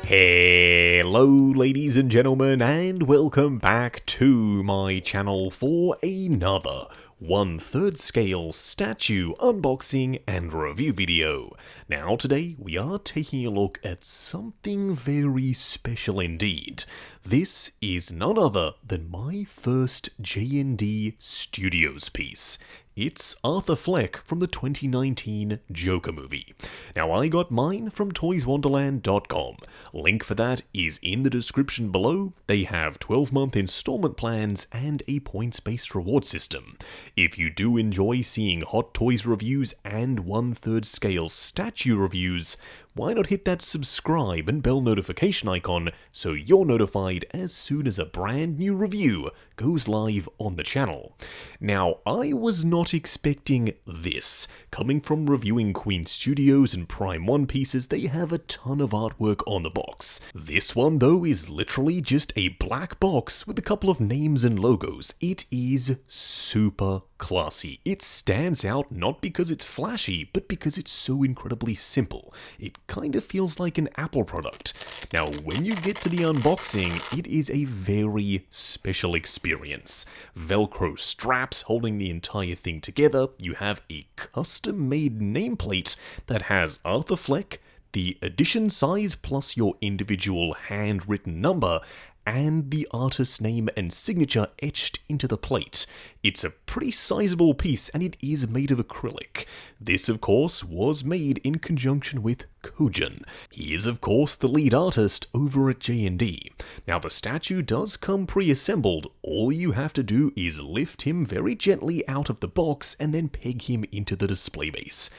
Hello ladies and gentlemen, and welcome back to my channel for another 1/3 scale statue unboxing and review video. Now today we are taking a look at something very special indeed. This is none other than my first JND Studios piece. It's Arthur Fleck from the 2019 Joker movie. Now I got mine from toyswonderland.com. Link for that is in the description below. They have 12-month installment plans and a points-based reward system. If you do enjoy seeing Hot Toys reviews and 1/3 scale statue reviews, why not hit that subscribe and bell notification icon so you're notified as soon as a brand new review goes live on the channel. Now, I was not expecting this. Coming from reviewing Queen Studios and Prime 1 pieces, they have a ton of artwork on the box. This one, though, is literally just a black box with a couple of names and logos. It is super classy. It stands out not because it's flashy, but because it's so incredibly simple. It kind of feels like an Apple product. Now, when you get to the unboxing, it is a very special experience. Velcro straps holding the entire thing together. You have a custom-made nameplate that has Arthur Fleck, the edition size plus your individual handwritten number, and the artist's name and signature etched into the plate. It's a pretty sizable piece, and it is made of acrylic. This, of course, was made in conjunction with Joaquin. He is, of course, the lead artist over at JND. Now, the statue does come pre-assembled. All you have to do is lift him very gently out of the box and then peg him into the display base.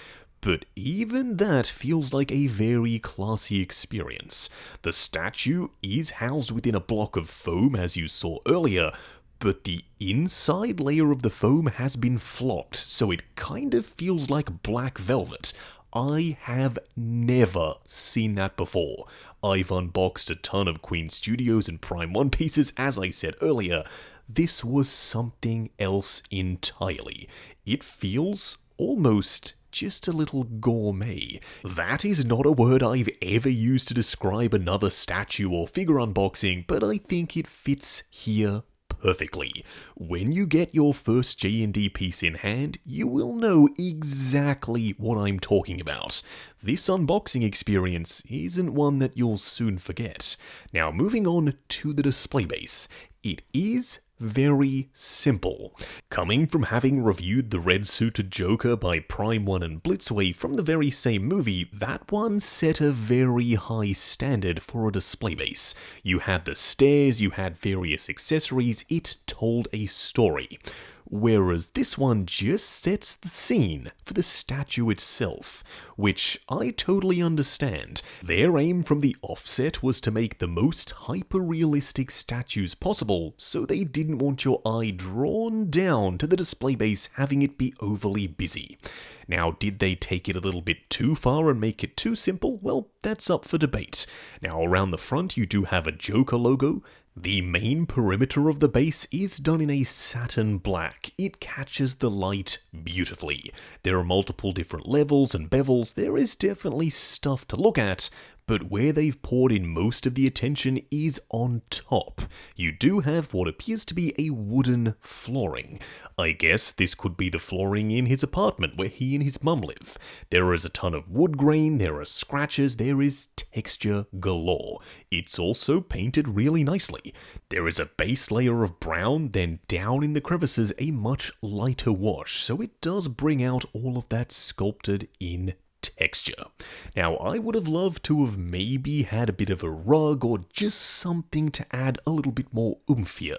But even that feels like a very classy experience. The statue is housed within a block of foam, as you saw earlier, but the inside layer of the foam has been flocked, so it kind of feels like black velvet. I have never seen that before. I've unboxed a ton of Queen Studios and Prime 1 pieces, as I said earlier. This was something else entirely. It feels almost just a little gourmet. That is not a word I've ever used to describe another statue or figure unboxing, but I think it fits here perfectly. When you get your first JND piece in hand, you will know exactly what I'm talking about. This unboxing experience isn't one that you'll soon forget. Now, moving on to the display base. It is very simple. Coming from having reviewed the red-suited Joker by Prime 1 and Blitzway from the very same movie, that one set a very high standard for a display base. You had the stairs, you had various accessories, it told a story. Whereas this one just sets the scene for the statue itself, which I totally understand. Their aim from the offset was to make the most hyper-realistic statues possible, so they didn't want your eye drawn down to the display base having it be overly busy. Now, did they take it a little bit too far and make it too simple? Well, that's up for debate. Now, around the front you do have a Joker logo. The main perimeter of the base is done in a satin black. It catches the light beautifully. There are multiple different levels and bevels. There is definitely stuff to look at, but where they've poured in most of the attention is on top. You do have what appears to be a wooden flooring. I guess this could be the flooring in his apartment where he and his mum live. There is a ton of wood grain, there are scratches, there is texture galore. It's also painted really nicely. There is a base layer of brown, then down in the crevices a much lighter wash, so it does bring out all of that sculpted in texture. Now, I would have loved to have maybe had a bit of a rug or just something to add a little bit more oomph here.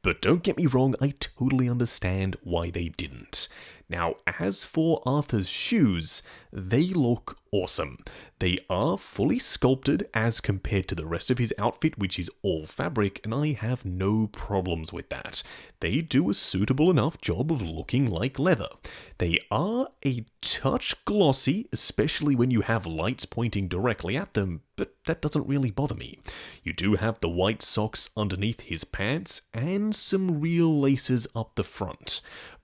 But don't get me wrong, I totally understand why they didn't. Now, as for Arthur's shoes, they look awesome. They are fully sculpted as compared to the rest of his outfit, which is all fabric, and I have no problems with that. They do a suitable enough job of looking like leather. They are a touch glossy, especially when you have lights pointing directly at them, but that doesn't really bother me. You do have the white socks underneath his pants, and some real laces up the front.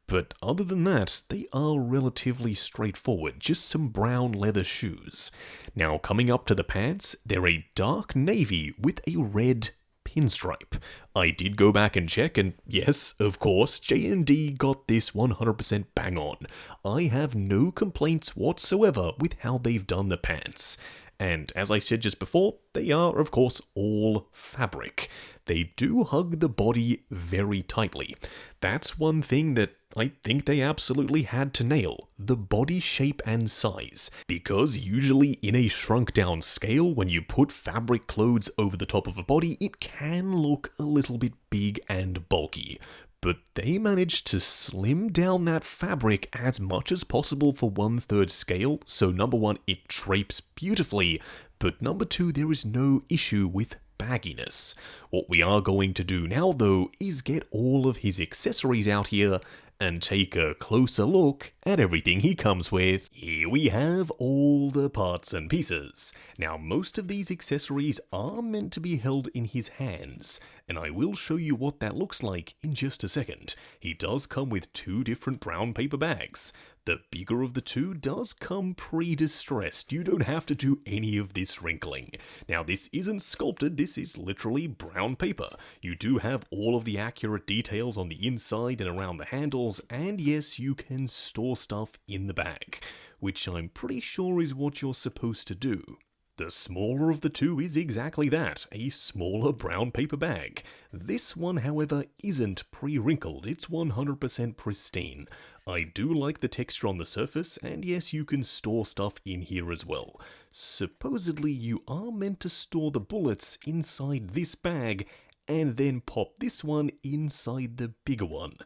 But other than that, they are relatively straightforward, just some brown leather shoes. Now coming up to the pants, they're a dark navy with a red pinstripe. I did go back and check, and yes, of course, JND got this 100% bang on. I have no complaints whatsoever with how they've done the pants. And as I said just before, they are, of course, all fabric. They do hug the body very tightly. That's one thing that I think they absolutely had to nail, the body shape and size. Because usually in a shrunk down scale, when you put fabric clothes over the top of a body, it can look a little bit big and bulky. But they managed to slim down that fabric as much as possible for 1/3 scale, so number one, it drapes beautifully, but number two, there is no issue with bagginess. What we are going to do now though is get all of his accessories out here and take a closer look at everything he comes with. Here we have all the parts and pieces. Now most of these accessories are meant to be held in his hands, and I will show you what that looks like in just a second. He does come with 2 different brown paper bags. The bigger of the 2 does come pre-distressed. You don't have to do any of this wrinkling. Now this isn't sculpted, this is literally brown paper. You do have all of the accurate details on the inside and around the handles, and yes, you can store stuff in the bag, which I'm pretty sure is what you're supposed to do. The smaller of the 2 is exactly that, a smaller brown paper bag. This one, however, isn't pre-wrinkled, it's 100% pristine. I do like the texture on the surface, and yes, you can store stuff in here as well. Supposedly, you are meant to store the bullets inside this bag, and then pop this one inside the bigger one.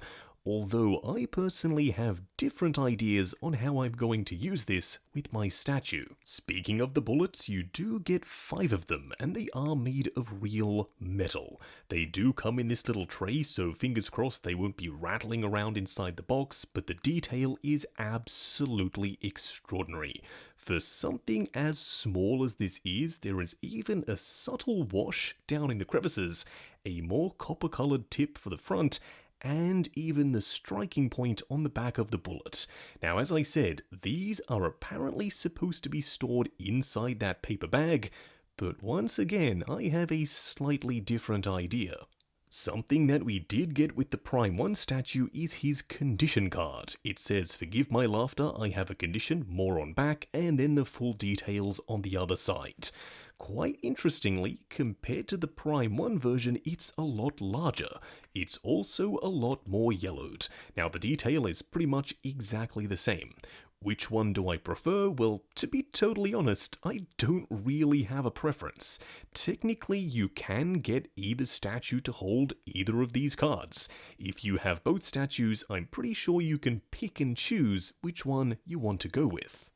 Although I personally have different ideas on how I'm going to use this with my statue. Speaking of the bullets, you do get 5 of them, and they are made of real metal. They do come in this little tray, so fingers crossed they won't be rattling around inside the box, but the detail is absolutely extraordinary. For something as small as this is, there is even a subtle wash down in the crevices, a more copper-colored tip for the front, and even the striking point on the back of the bullet. Now, as I said, these are apparently supposed to be stored inside that paper bag, but once again, I have a slightly different idea. Something that we did get with the Prime 1 statue is his condition card. It says, "Forgive my laughter, I have a condition," more on back, and then the full details on the other side. Quite interestingly, compared to the Prime 1 version, it's a lot larger. It's also a lot more yellowed. Now, the detail is pretty much exactly the same. Which one do I prefer? Well, to be totally honest, I don't really have a preference. Technically, you can get either statue to hold either of these cards. If you have both statues, I'm pretty sure you can pick and choose which one you want to go with.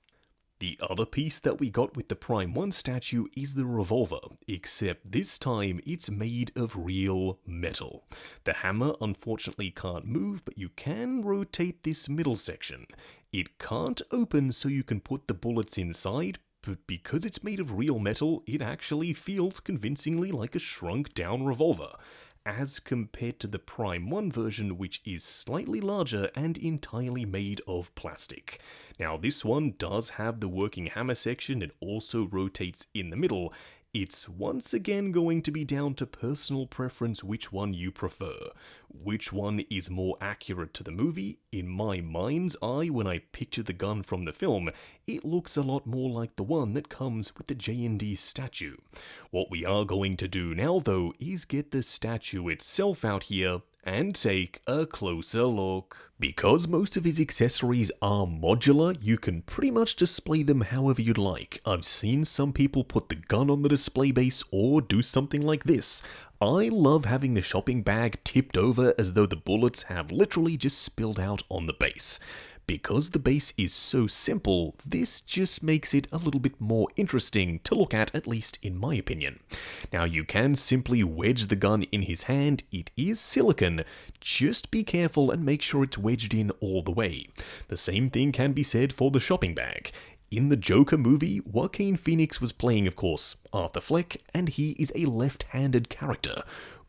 The other piece that we got with the Prime 1 statue is the revolver, except this time it's made of real metal. The hammer unfortunately can't move, but you can rotate this middle section. It can't open so you can put the bullets inside, but because it's made of real metal, it actually feels convincingly like a shrunk down revolver, as compared to the Prime 1 version, which is slightly larger and entirely made of plastic. Now, this one does have the working hammer section, it also rotates in the middle. It's once again going to be down to personal preference which one you prefer. Which one is more accurate to the movie? In my mind's eye, when I picture the gun from the film, it looks a lot more like the one that comes with the JND statue. What we are going to do now, though, is get the statue itself out here and take a closer look. Because most of his accessories are modular, you can pretty much display them however you'd like. I've seen some people put the gun on the display base or do something like this. I love having the shopping bag tipped over as though the bullets have literally just spilled out on the base. Because the base is so simple, this just makes it a little bit more interesting to look at least in my opinion. Now, you can simply wedge the gun in his hand. It is silicone. Just be careful and make sure it's wedged in all the way. The same thing can be said for the shopping bag. In the Joker movie, Joaquin Phoenix was playing, of course, Arthur Fleck, and he is a left-handed character.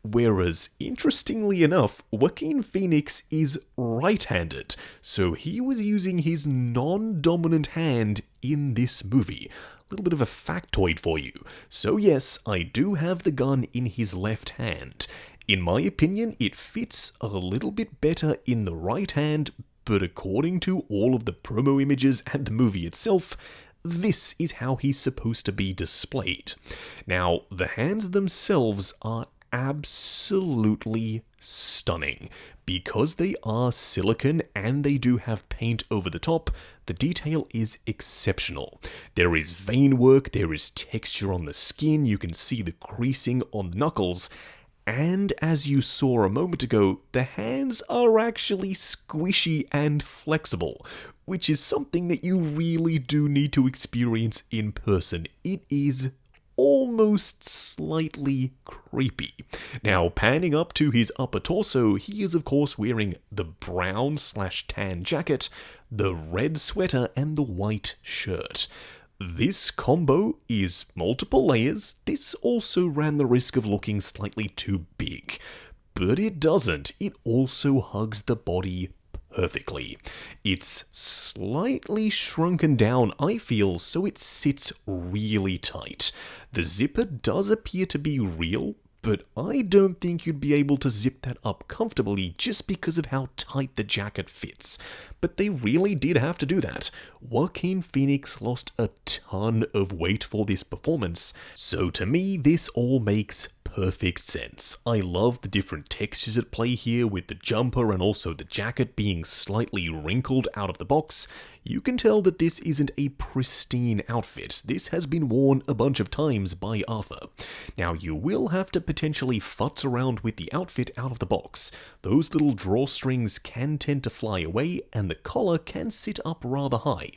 Whereas, interestingly enough, Joaquin Phoenix is right-handed, so he was using his non-dominant hand in this movie. A little bit of a factoid for you. So yes, I do have the gun in his left hand. In my opinion, it fits a little bit better in the right hand, but according to all of the promo images and the movie itself, this is how he's supposed to be displayed. Now, the hands themselves are absolutely stunning. Because they are silicone and they do have paint over the top, the detail is exceptional. There is vein work, there is texture on the skin, you can see the creasing on the knuckles, and as you saw a moment ago, the hands are actually squishy and flexible, which is something that you really do need to experience in person. It is almost slightly creepy. Now, panning up to his upper torso, he is of course wearing the brown/tan jacket, the red sweater, and the white shirt. This combo is multiple layers. This also ran the risk of looking slightly too big, but it doesn't. It also hugs the body perfectly. It's slightly shrunken down, I feel, so it sits really tight. The zipper does appear to be real, but I don't think you'd be able to zip that up comfortably just because of how tight the jacket fits. But they really did have to do that. Joaquin Phoenix lost a ton of weight for this performance, so to me this all makes perfect sense. I love the different textures at play here with the jumper and also the jacket being slightly wrinkled out of the box. You can tell that this isn't a pristine outfit. This has been worn a bunch of times by Arthur. Now you will have to potentially futz around with the outfit out of the box. Those little drawstrings can tend to fly away and the collar can sit up rather high.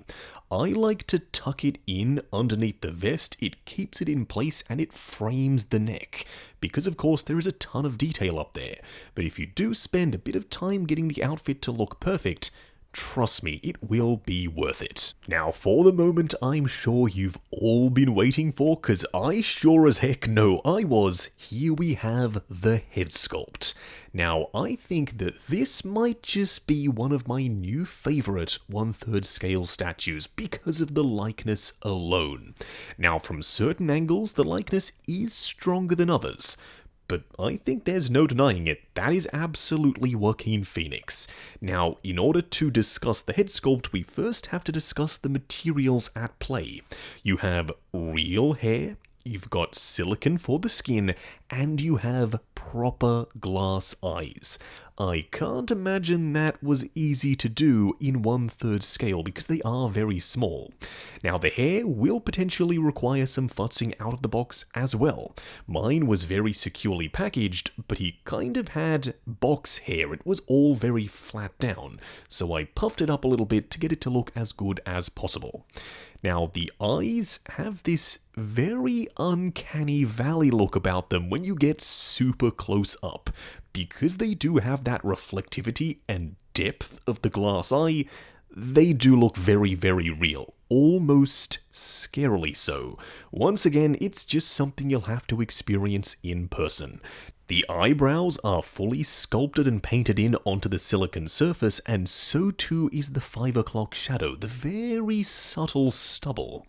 I like to tuck it in underneath the vest. It keeps it in place and it frames the neck, because of course there is a ton of detail up there. But if you do spend a bit of time getting the outfit to look perfect, trust me, it will be worth it. Now, for the moment I'm sure you've all been waiting for, because I sure as heck know I was, here we have the head sculpt. Now, I think that this might just be one of my new favourite 1/3 scale statues because of the likeness alone. Now, from certain angles, the likeness is stronger than others. But I think there's no denying it, that is absolutely Joaquin Phoenix. Now, in order to discuss the head sculpt, we first have to discuss the materials at play. You have real hair, you've got silicone for the skin, and you have proper glass eyes. I can't imagine that was easy to do in 1/3 scale because they are very small. Now the hair will potentially require some futzing out of the box as well. Mine was very securely packaged, but he kind of had box hair. It was all very flat down, so I puffed it up a little bit to get it to look as good as possible. Now, the eyes have this very uncanny valley look about them when you get super close up. Because they do have that reflectivity and depth of the glass eye, they do look very, very real. Almost scarily so. Once again, it's just something you'll have to experience in person. The eyebrows are fully sculpted and painted in onto the silicone surface, and so too is the 5 o'clock shadow, the very subtle stubble.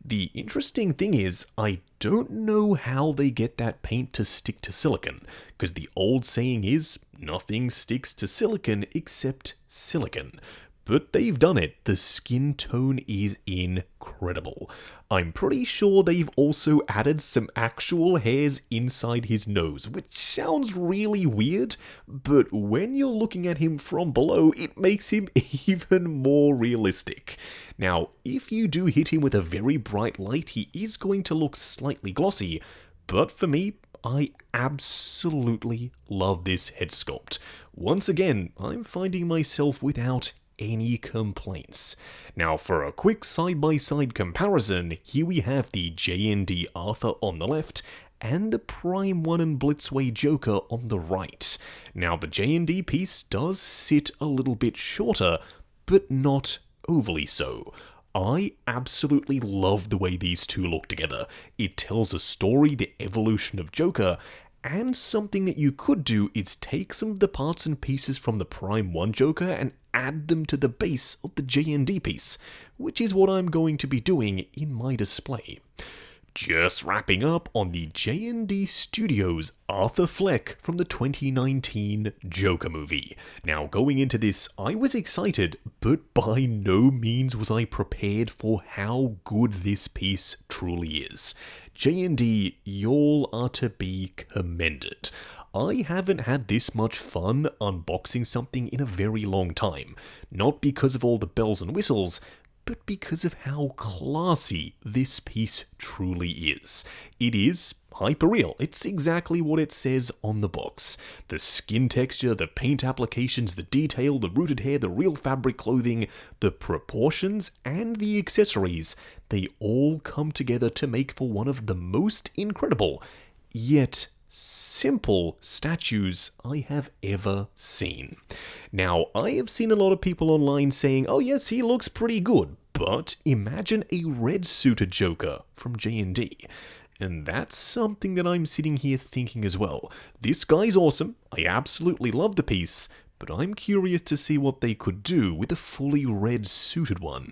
The interesting thing is, I don't know how they get that paint to stick to silicone, because the old saying is, nothing sticks to silicone except silicone. But they've done it. The skin tone is incredible. I'm pretty sure they've also added some actual hairs inside his nose, which sounds really weird, but when you're looking at him from below, it makes him even more realistic. Now, if you do hit him with a very bright light, he is going to look slightly glossy, but for me, I absolutely love this head sculpt. Once again, I'm finding myself without any complaints. Now, for a quick side-by-side comparison, here we have the JND Arthur on the left and the Prime 1 and Blitzway Joker on the right. Now, the JND piece does sit a little bit shorter, but not overly so. I absolutely love the way these two look together. It tells a story, the evolution of Joker, And something that you could do is take some of the parts and pieces from the Prime 1 Joker and add them to the base of the JND piece, which is what I'm going to be doing in my display. Just wrapping up on the JND Studios Arthur Fleck from the 2019 Joker movie. Now, going into this, I was excited, but by no means was I prepared for how good this piece truly is. JND, y'all are to be commended. I haven't had this much fun unboxing something in a very long time, not because of all the bells and whistles, but because of how classy this piece truly is. It is Hyperreal. It's exactly what it says on the box. The skin texture, the paint applications, the detail, the rooted hair, the real fabric clothing, the proportions, and the accessories, they all come together to make for one of the most incredible, yet simple statues I have ever seen. Now, I have seen a lot of people online saying, oh yes, he looks pretty good, but imagine a red-suited Joker from JND. And that's something that I'm sitting here thinking as well. This guy's awesome, I absolutely love the piece, but I'm curious to see what they could do with a fully red-suited one.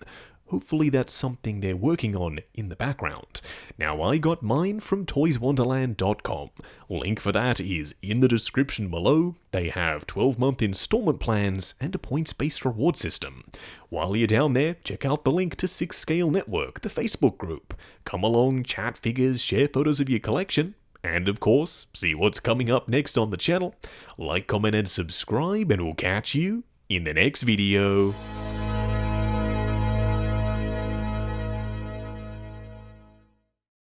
Hopefully that's something they're working on in the background. Now, I got mine from toyswonderland.com. Link for that is in the description below. They have 12-month installment plans and a points-based reward system. While you're down there, check out the link to 6 Scale Network, the Facebook group. Come along, chat figures, share photos of your collection. And of course, see what's coming up next on the channel. Like, comment, and subscribe, and we'll catch you in the next video.